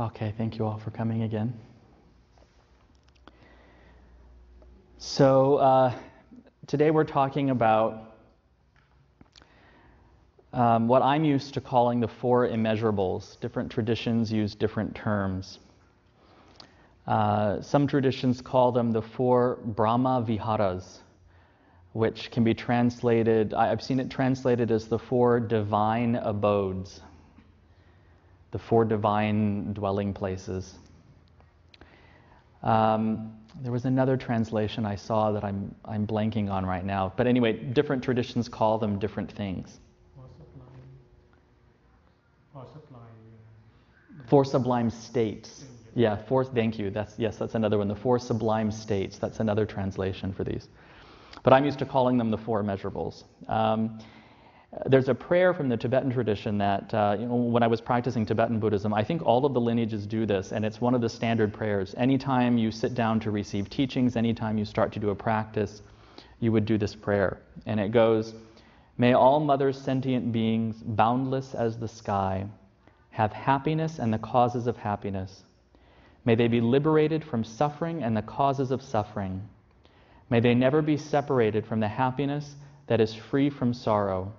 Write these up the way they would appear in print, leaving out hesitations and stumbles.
Okay, thank you all for coming again. So today we're talking about what I'm used to calling the four immeasurables. Different traditions use different terms. Some traditions call them the four Brahma Viharas, which can be translated, I've seen it translated as the four divine abodes, the four divine dwelling places. There was another translation I saw that I'm blanking on right now. But anyway, different traditions call them different things. Four sublime states. Yeah, thank you. That's another one. The four sublime states. That's another translation for these. But I'm used to calling them the four immeasurables. There's a prayer from the Tibetan tradition that, when I was practicing Tibetan Buddhism, I think all of the lineages do this, and it's one of the standard prayers. Anytime you sit down to receive teachings, anytime you start to do a practice, you would do this prayer. And it goes, "May all mother sentient beings, boundless as the sky, have happiness and the causes of happiness. May they be liberated from suffering and the causes of suffering. May they never be separated from the happiness that is free from sorrow.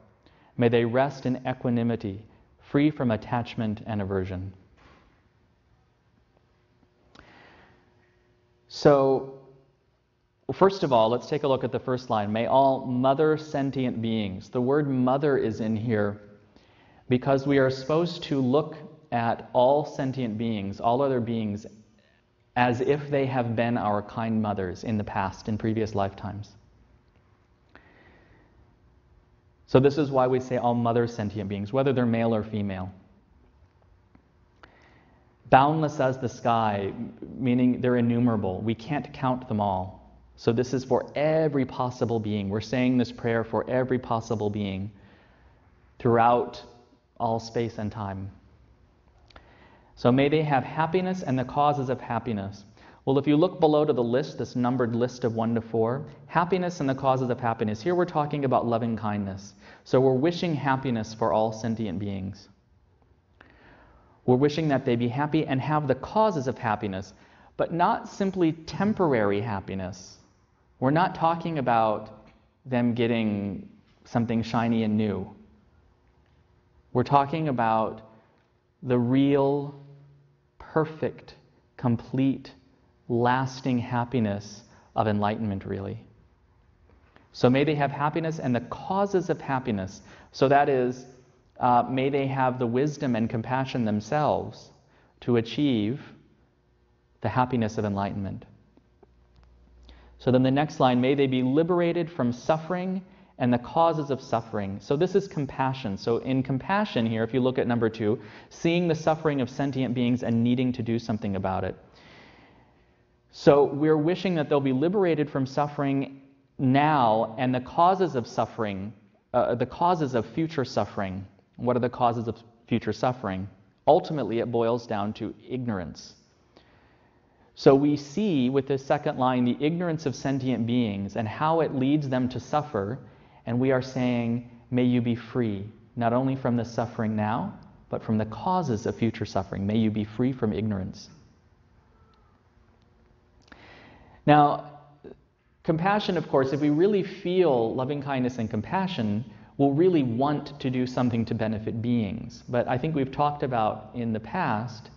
May they rest in equanimity, free from attachment and aversion." So, first of all, let's take a look at the first line. May all mother sentient beings. The word mother is in here because we are supposed to look at all sentient beings, all other beings, as if they have been our kind mothers in the past, in previous lifetimes. So this is why we say all mother sentient beings, whether they're male or female. Boundless as the sky, meaning they're innumerable. We can't count them all. So this is for every possible being. We're saying this prayer for every possible being throughout all space and time. So may they have happiness and the causes of happiness. Well, if you look below to the list, this numbered list of 1 to 4, happiness and the causes of happiness. Here we're talking about loving kindness. So we're wishing happiness for all sentient beings. We're wishing that they be happy and have the causes of happiness, but not simply temporary happiness. We're not talking about them getting something shiny and new. We're talking about the real, perfect, complete, lasting happiness of enlightenment, really. So may they have happiness and the causes of happiness. So that is, may they have the wisdom and compassion themselves to achieve the happiness of enlightenment. So then the next line, may they be liberated from suffering and the causes of suffering. So this is compassion. So in compassion here, if you look at number 2, seeing the suffering of sentient beings and needing to do something about it. So we're wishing that they'll be liberated from suffering now and the causes of suffering, the causes of future suffering. What are the causes of future suffering? Ultimately, it boils down to ignorance. So we see with this second line the ignorance of sentient beings and how it leads them to suffer. And we are saying, may you be free, not only from the suffering now, but from the causes of future suffering. May you be free from ignorance. Now, compassion, of course, if we really feel loving kindness and compassion, we'll really want to do something to benefit beings. But I think we've talked about in the past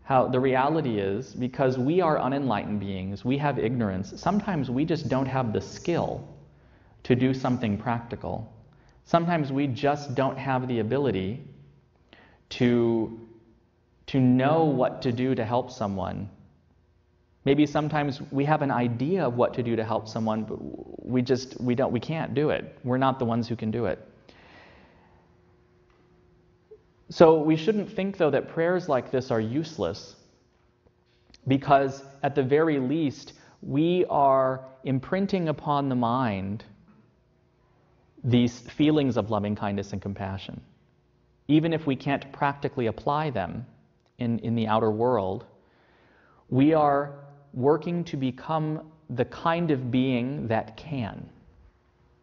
how the reality is, because we are unenlightened beings, we have ignorance, sometimes we just don't have the skill to do something practical. Sometimes we just don't have the ability to know what to do to help someone. Maybe sometimes we have an idea of what to do to help someone, but we can't do it. We're not the ones who can do it. So we shouldn't think, though, that prayers like this are useless, because at the very least, we are imprinting upon the mind these feelings of loving kindness and compassion. Even if we can't practically apply them in the outer world, we are working to become the kind of being that can,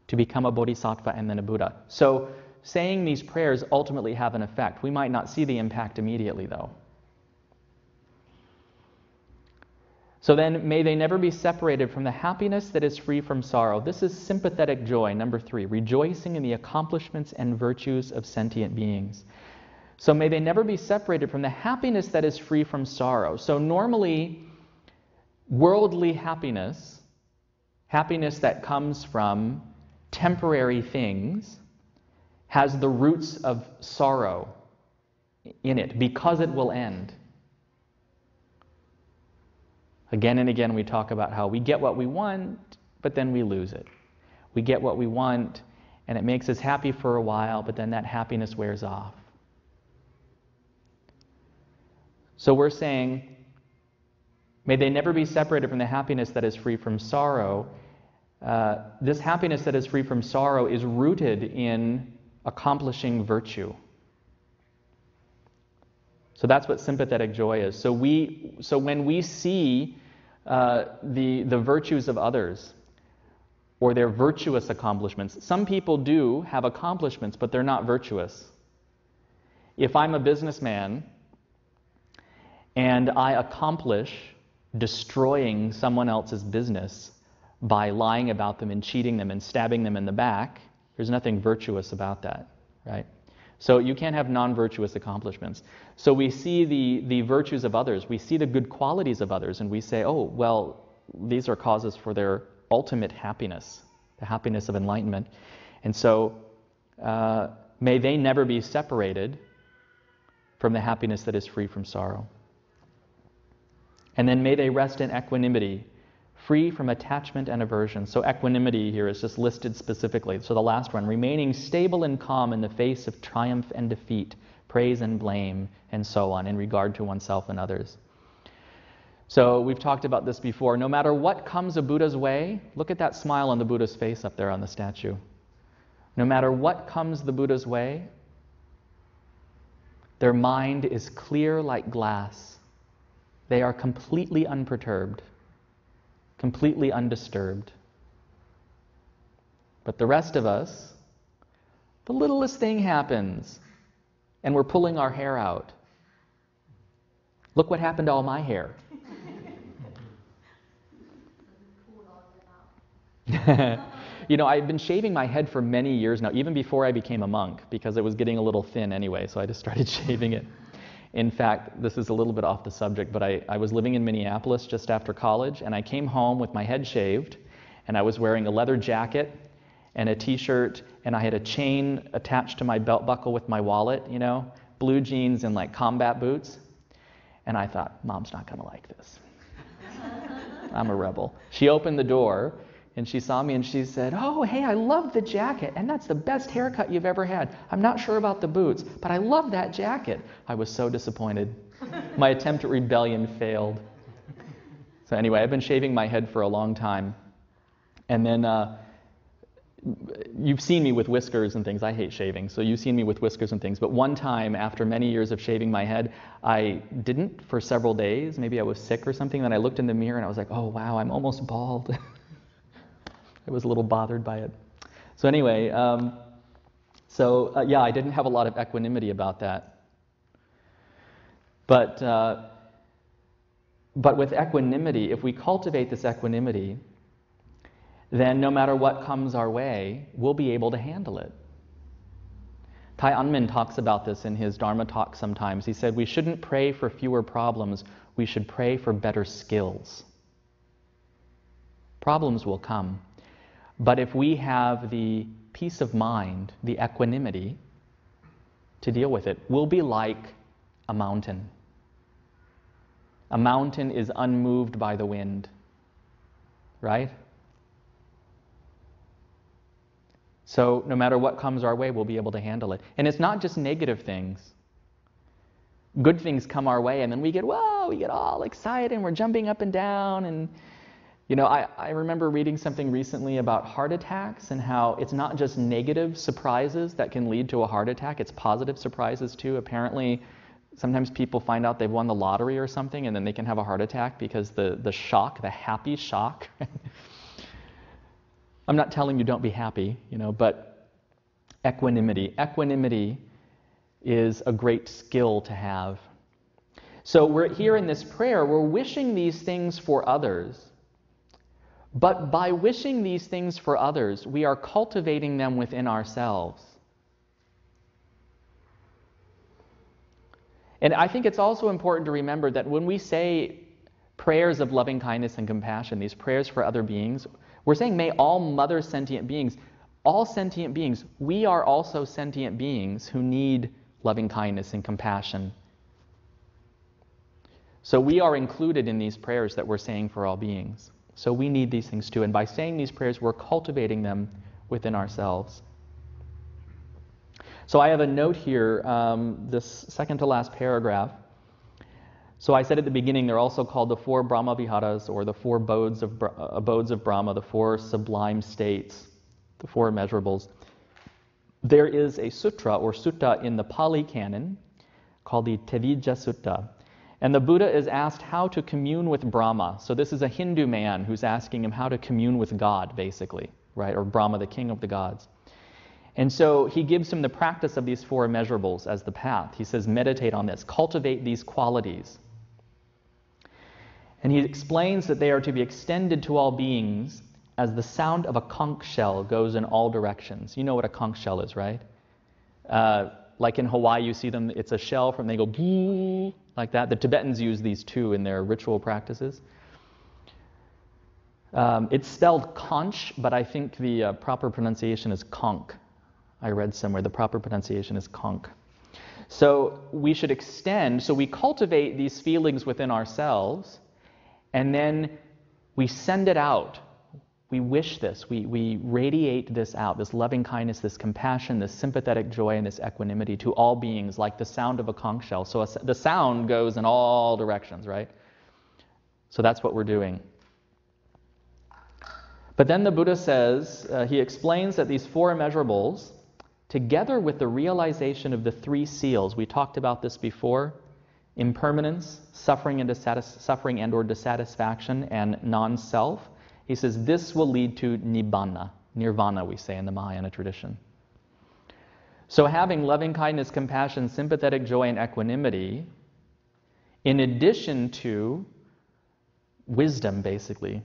to become a bodhisattva and then a Buddha. So saying these prayers ultimately have an effect. We might not see the impact immediately, though. So then, may they never be separated from the happiness that is free from sorrow. This is sympathetic joy, number 3, rejoicing in the accomplishments and virtues of sentient beings. So may they never be separated from the happiness that is free from sorrow. So normally, worldly happiness, happiness that comes from temporary things, has the roots of sorrow in it because it will end. Again and again we talk about how we get what we want, but then we lose it. We get what we want, and it makes us happy for a while, but then that happiness wears off. So we're saying, may they never be separated from the happiness that is free from sorrow. This happiness that is free from sorrow is rooted in accomplishing virtue. So that's what sympathetic joy is. So when we see the virtues of others or their virtuous accomplishments, some people do have accomplishments, but they're not virtuous. If I'm a businessman and I accomplish destroying someone else's business by lying about them and cheating them and stabbing them in the back, there's nothing virtuous about that, right? So you can't have non-virtuous accomplishments. So we see the virtues of others, we see the good qualities of others, and we say, oh, well, these are causes for their ultimate happiness, the happiness of enlightenment. And so may they never be separated from the happiness that is free from sorrow. And then may they rest in equanimity, free from attachment and aversion. So equanimity here is just listed specifically. So the last one, remaining stable and calm in the face of triumph and defeat, praise and blame, and so on, in regard to oneself and others. So we've talked about this before. No matter what comes a Buddha's way, look at that smile on the Buddha's face up there on the statue. No matter what comes the Buddha's way, their mind is clear like glass. They are completely unperturbed, completely undisturbed. But the rest of us, the littlest thing happens, and we're pulling our hair out. Look what happened to all my hair. You know, I've been shaving my head for many years now, even before I became a monk, because it was getting a little thin anyway, so I just started shaving it. In fact, this is a little bit off the subject, but I was living in Minneapolis just after college, and I came home with my head shaved, and I was wearing a leather jacket and a t-shirt, and I had a chain attached to my belt buckle with my wallet, you know, blue jeans and like combat boots. And I thought, Mom's not going to like this. I'm a rebel. She opened the door, and she saw me, and she said, oh, hey, I love the jacket, and that's the best haircut you've ever had. I'm not sure about the boots, but I love that jacket. I was so disappointed. My attempt at rebellion failed. So anyway, I've been shaving my head for a long time. And then you've seen me with whiskers and things. I hate shaving, so you've seen me with whiskers and things. But one time, after many years of shaving my head, I didn't for several days. Maybe I was sick or something. Then I looked in the mirror, and I was like, oh, wow, I'm almost bald. I was a little bothered by it. So anyway, yeah, I didn't have a lot of equanimity about that. But with equanimity, if we cultivate this equanimity, then no matter what comes our way, we'll be able to handle it. Tai Anmin talks about this in his Dharma talk sometimes. He said, we shouldn't pray for fewer problems, we should pray for better skills. Problems will come. But if we have the peace of mind, the equanimity to deal with it, we'll be like a mountain. A mountain is unmoved by the wind, right? So no matter what comes our way, we'll be able to handle it. And it's not just negative things. Good things come our way, and then we get all excited, and we're jumping up and down, and you know, I remember reading something recently about heart attacks and how it's not just negative surprises that can lead to a heart attack, it's positive surprises too. Apparently, sometimes people find out they've won the lottery or something, and then they can have a heart attack because the shock, the happy shock. I'm not telling you don't be happy, you know, but equanimity. Equanimity is a great skill to have. So we're here in this prayer, we're wishing these things for others. But by wishing these things for others, we are cultivating them within ourselves. And I think it's also important to remember that when we say prayers of loving kindness and compassion, these prayers for other beings, we're saying, may all mother sentient beings, all sentient beings, we are also sentient beings who need loving kindness and compassion. So we are included in these prayers that we're saying for all beings. So we need these things too. And by saying these prayers, we're cultivating them within ourselves. So I have a note here, this second to last paragraph. So I said at the beginning, they're also called the four Brahma Viharas, or the four abodes of Brahma, the four sublime states, the four immeasurables. There is a sutra or sutta in the Pali Canon called the Tevijja Sutta. And the Buddha is asked how to commune with Brahma. So this is a Hindu man who's asking him how to commune with God, basically, right? Or Brahma, the king of the gods. And so he gives him the practice of these four immeasurables as the path. He says, meditate on this, cultivate these qualities. And he explains that they are to be extended to all beings as the sound of a conch shell goes in all directions. You know what a conch shell is, right? Like in Hawaii, you see them, it's a shell from, they go boo, like that. The Tibetans use these too in their ritual practices. It's spelled conch, but I think the proper pronunciation is conch. I read somewhere the proper pronunciation is conch. So we should extend, so we cultivate these feelings within ourselves, and then we send it out. We wish this, we radiate this out, this loving kindness, this compassion, this sympathetic joy, and this equanimity to all beings, like the sound of a conch shell. So the sound goes in all directions, right? So that's what we're doing. But then the Buddha says, he explains that these four immeasurables, together with the realization of the three seals, we talked about this before, impermanence, suffering and or dissatisfaction, and non-self. He says this will lead to nibbana, nirvana we say in the Mahayana tradition. So having loving kindness, compassion, sympathetic joy, and equanimity, in addition to wisdom basically,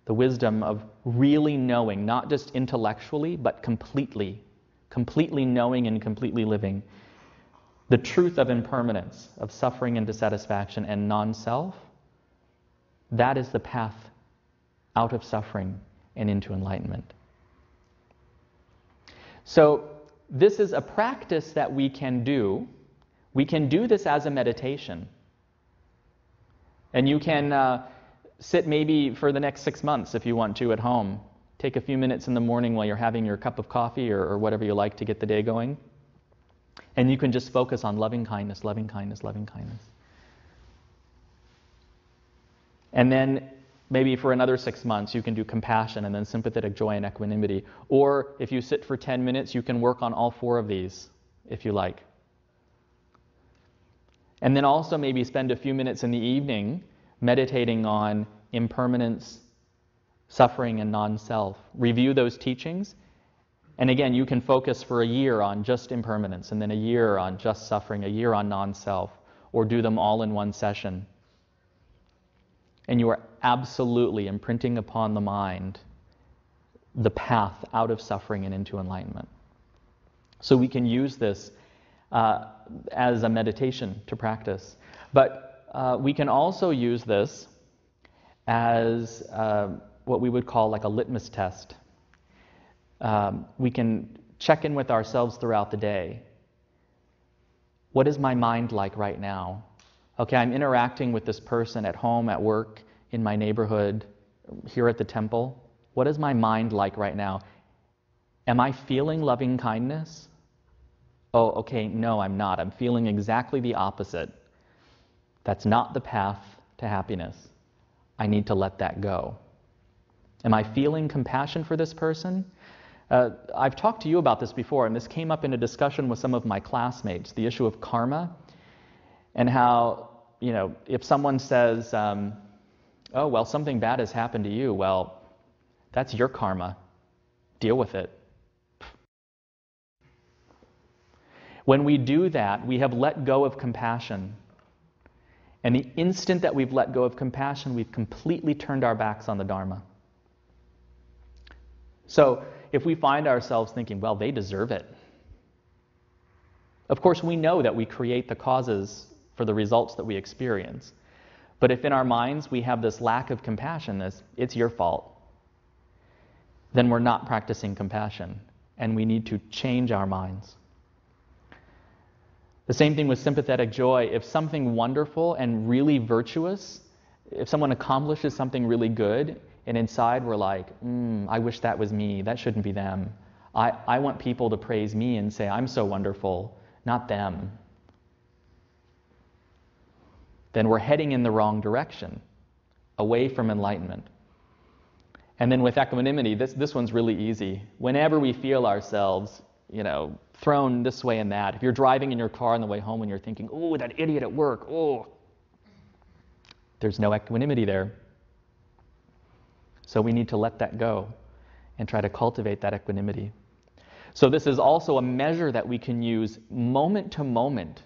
the wisdom of really knowing, not just intellectually, but completely knowing and completely living, the truth of impermanence, of suffering and dissatisfaction and non-self, that is the path out of suffering and into enlightenment. So this is a practice that we can do. We can do this as a meditation. And you can sit maybe for the next 6 months if you want to at home. Take a few minutes in the morning while you're having your cup of coffee or whatever you like to get the day going. And you can just focus on loving kindness, loving kindness, loving kindness. And then maybe for another 6 months you can do compassion and then sympathetic joy and equanimity. Or if you sit for 10 minutes, you can work on all four of these if you like. And then also maybe spend a few minutes in the evening meditating on impermanence, suffering, and non-self. Review those teachings. And again, you can focus for a year on just impermanence, and then a year on just suffering, a year on non-self, or do them all in one session. And you are absolutely imprinting upon the mind the path out of suffering and into enlightenment. So we can use this as a meditation to practice. But we can also use this as what we would call like a litmus test. We can check in with ourselves throughout the day. What is my mind like right now? Okay, I'm interacting with this person at home, at work, in my neighborhood, here at the temple. What is my mind like right now? Am I feeling loving kindness? Oh, okay, no, I'm not. I'm feeling exactly the opposite. That's not the path to happiness. I need to let that go. Am I feeling compassion for this person? I've talked to you about this before, and this came up in a discussion with some of my classmates, the issue of karma, and how, if someone says, oh, well, something bad has happened to you, well, that's your karma. Deal with it. When we do that, we have let go of compassion. And the instant that we've let go of compassion, we've completely turned our backs on the Dharma. So if we find ourselves thinking, well, they deserve it. Of course, we know that we create the causes for the results that we experience. But if in our minds we have this lack of compassion, this, it's your fault, then we're not practicing compassion, and we need to change our minds. The same thing with sympathetic joy. If something wonderful and really virtuous, if someone accomplishes something really good, and inside we're like, I wish that was me, that shouldn't be them. I want people to praise me and say, I'm so wonderful, not them. Then we're heading in the wrong direction, away from enlightenment. And then with equanimity, this one's really easy. Whenever we feel ourselves, thrown this way and that, if you're driving in your car on the way home and you're thinking, oh, that idiot at work, oh, there's no equanimity there. So we need to let that go and try to cultivate that equanimity. So this is also a measure that we can use moment to moment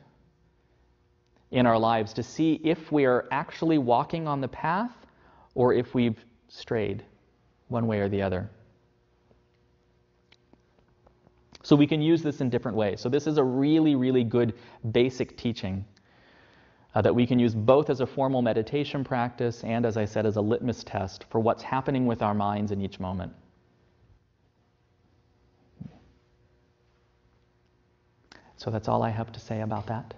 in our lives to see if we are actually walking on the path or if we've strayed one way or the other. So we can use this in different ways. So this is a really, really good basic teaching that we can use both as a formal meditation practice and, as I said, as a litmus test for what's happening with our minds in each moment. So that's all I have to say about that.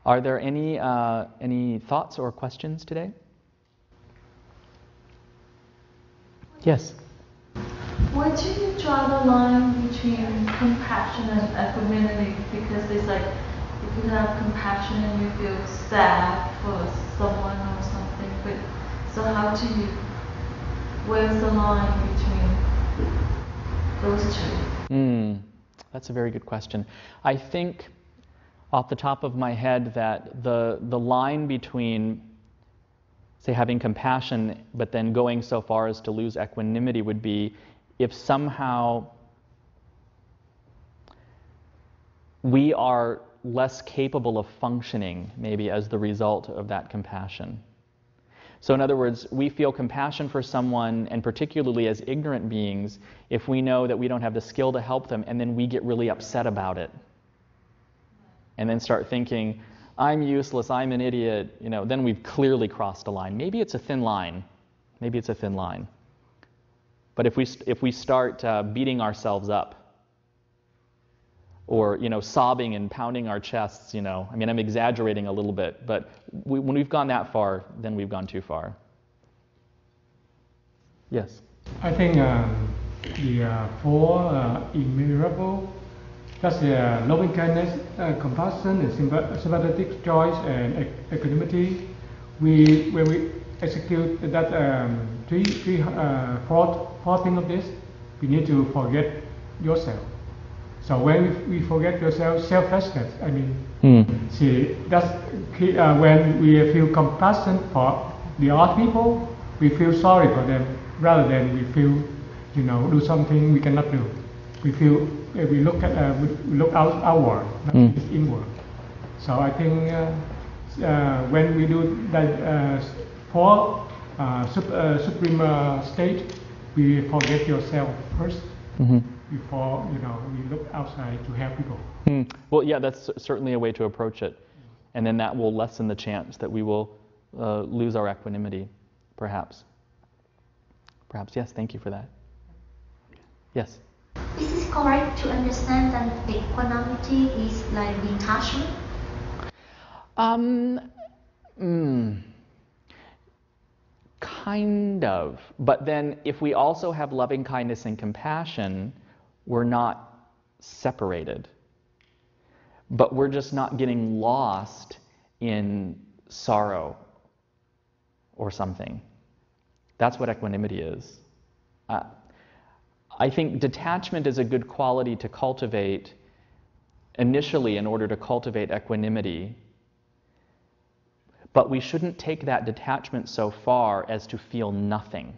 Are there any thoughts or questions today? Yes? Where do you draw the line between compassion and equanimity? Because it's like, you can have compassion and you feel sad for someone or something, but so how do you, where's the line between those two? That's a very good question. I think off the top of my head that the line between, say, having compassion but then going so far as to lose equanimity would be if somehow we are less capable of functioning maybe as the result of that compassion. So in other words, we feel compassion for someone, and particularly as ignorant beings, if we know that we don't have the skill to help them, and then we get really upset about it. And then start thinking, I'm useless, I'm an idiot, then we've clearly crossed a line. Maybe it's a thin line. But if we start beating ourselves up, or sobbing and pounding our chests, I'm exaggerating a little bit, but when we've gone that far, then we've gone too far. Yes? I think the four Immeasurables, that's loving kindness, compassion, and sympathetic joy, and equanimity. When we execute that four thing of this, we need to forget yourself. So when we forget yourself, selflessness, see, that's when we feel compassion for the other people, we feel sorry for them, rather than we feel, do something we cannot do. We feel, we look outward, not inward. So I think when we do that four supreme state, we forget yourself first. Before we look outside to help people. Well, yeah, that's certainly a way to approach it, and then that will lessen the chance that we will lose our equanimity, perhaps. Yes. Thank you for that. Yes. Is it correct to understand that equanimity is like detachment? Kind of, but then if we also have loving kindness and compassion, we're not separated, but we're just not getting lost in sorrow or something. That's what equanimity is. I think detachment is a good quality to cultivate initially in order to cultivate equanimity, but we shouldn't take that detachment so far as to feel nothing.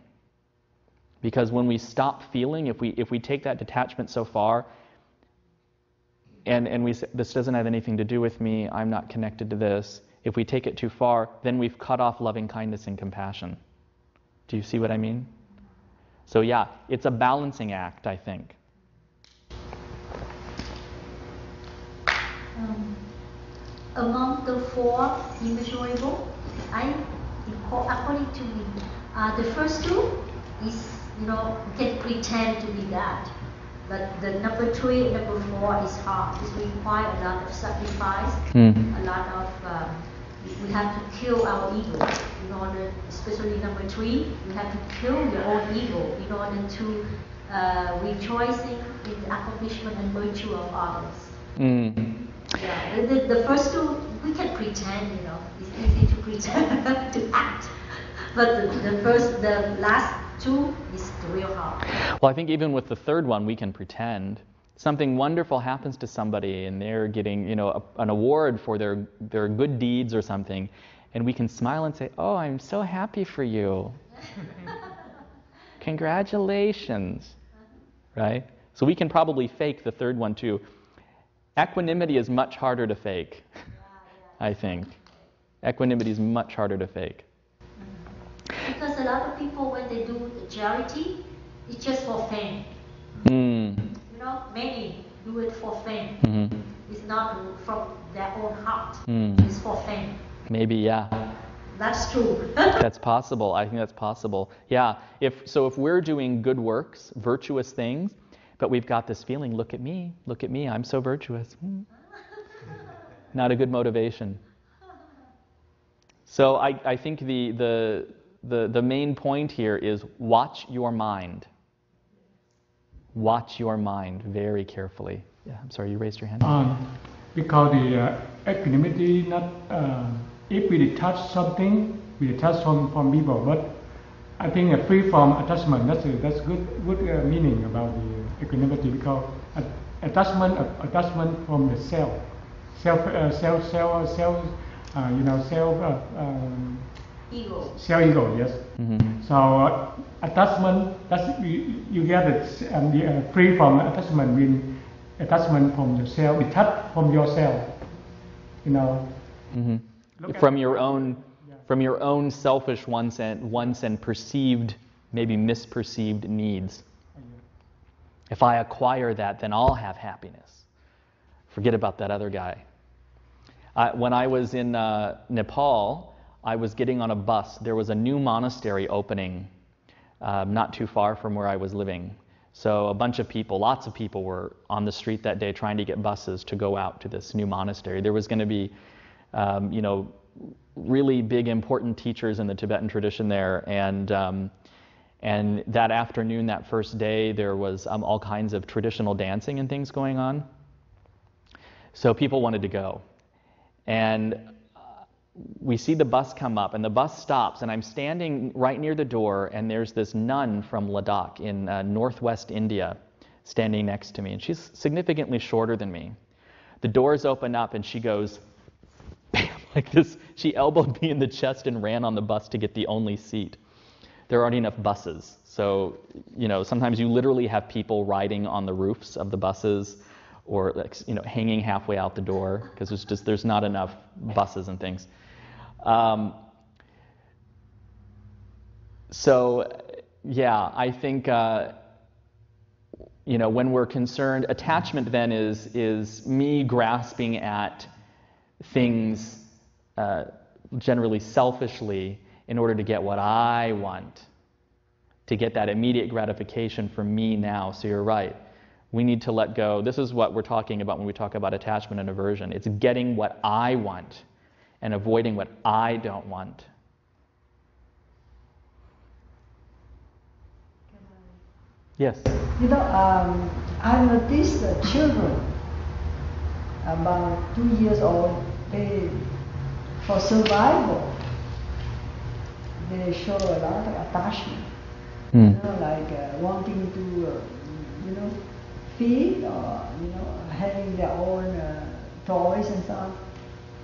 Because when we stop feeling, if we take that detachment so far, and we say, this doesn't have anything to do with me, I'm not connected to this, If we take it too far, then we've cut off loving kindness and compassion. Do you see what I mean? So yeah, it's a balancing act, I think. Among the four immeasurables, according to me, the first two is, you can pretend to be that. But the number 3 and number 4 is hard. It requires a lot of sacrifice, a lot of, we have to kill our ego in order, especially number 3, you have to kill your own ego in order to rejoicing in the accomplishment and virtue of others. Yeah, the first two, we can pretend, it's easy to pretend, to act. But the last two is the real hard. Well, I think even with the third one, we can pretend. Something wonderful happens to somebody and they're getting, an award for their good deeds or something. And we can smile and say, oh, I'm so happy for you. Congratulations. Right? So we can probably fake the third one too. Equanimity is much harder to fake, I think. Equanimity is much harder to fake. Because a lot of people, when they do charity, it's just for fame. Many do it for fame. It's not from their own heart. It's for fame. Maybe, yeah. That's true. That's possible. I think that's possible. Yeah. If we're doing good works, virtuous things, but we've got this feeling, look at me, I'm so virtuous. Not a good motivation. So I think the main point here is watch your mind. Watch your mind very carefully. Yeah, I'm sorry, you raised your hand. Because the equanimity, not if we detach something, we detach from people, but I think free from attachment. That's good meaning about the equanimity, because attachment from the self, ego, yes. So attachment, that's you get it, and free from attachment means attachment from yourself, detached from yourself, From your own selfish wants and perceived, maybe misperceived needs. If I acquire that, then I'll have happiness. Forget about that other guy. When I was in Nepal, I was getting on a bus. There was a new monastery opening not too far from where I was living. So a bunch of people, lots of people were on the street that day trying to get buses to go out to this new monastery. There was going to be, really big, important teachers in the Tibetan tradition there. And that afternoon, that first day, there was all kinds of traditional dancing and things going on. So people wanted to go. And we see the bus come up, and the bus stops, and I'm standing right near the door, and there's this nun from Ladakh in northwest India standing next to me, and she's significantly shorter than me. The doors open up, and she goes, bam, like this. She elbowed me in the chest and ran on the bus to get the only seat. There aren't enough buses, so sometimes you literally have people riding on the roofs of the buses, or hanging halfway out the door, because there's not enough buses and things. So yeah, I think when we're concerned, attachment then is me grasping at things generally selfishly in order to get what I want, to get that immediate gratification from me now. So you're right. We need to let go. This is what we're talking about when we talk about attachment and aversion. It's getting what I want and avoiding what I don't want. Yes? I noticed the children about 2 years old, for survival, they show a lot of attachment. Like wanting to, feed or, having their own toys and stuff.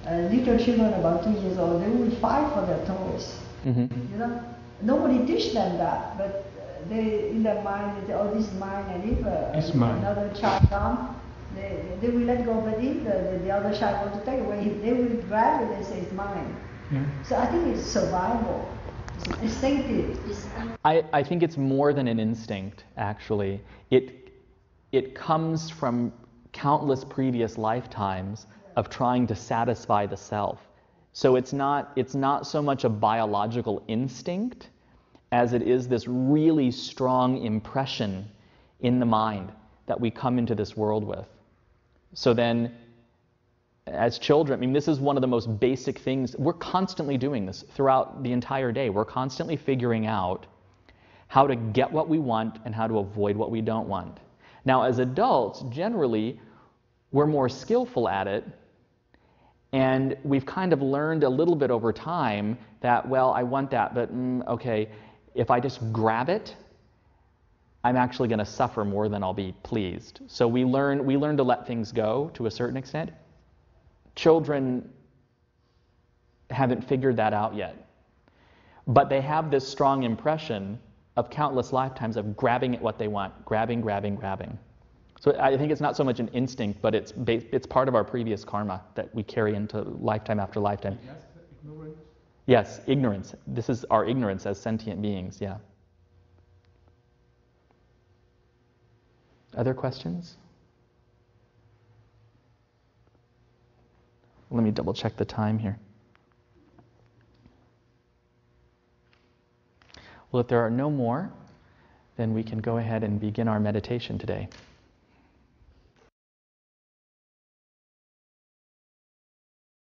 Little children about 2 years old, they will fight for their toys. Nobody teach them that, but they, in their mind, they say, oh, this is mine, and if another child comes, They will let go, but if the other child want to take away, they will grab it and say it's mine. Yeah. So I think it's survival. It's instinctive. I think it's more than an instinct, actually. It comes from countless previous lifetimes of trying to satisfy the self. So it's not so much a biological instinct as it is this really strong impression in the mind that we come into this world with. So then, as children, I mean, this is one of the most basic things. We're constantly doing this throughout the entire day. We're constantly figuring out how to get what we want and how to avoid what we don't want. Now, as adults, generally, we're more skillful at it, and we've kind of learned a little bit over time that, well, I want that, but okay, if I just grab it, I'm actually going to suffer more than I'll be pleased. So we learn to let things go to a certain extent. Children haven't figured that out yet. But they have this strong impression of countless lifetimes of grabbing at what they want, grabbing. So I think it's not so much an instinct, but it's part of our previous karma that we carry into lifetime after lifetime. Yes, ignorance. Yes, ignorance. This is our ignorance as sentient beings, yeah. Other questions? Let me double check the time here. Well, if there are no more, then we can go ahead and begin our meditation today.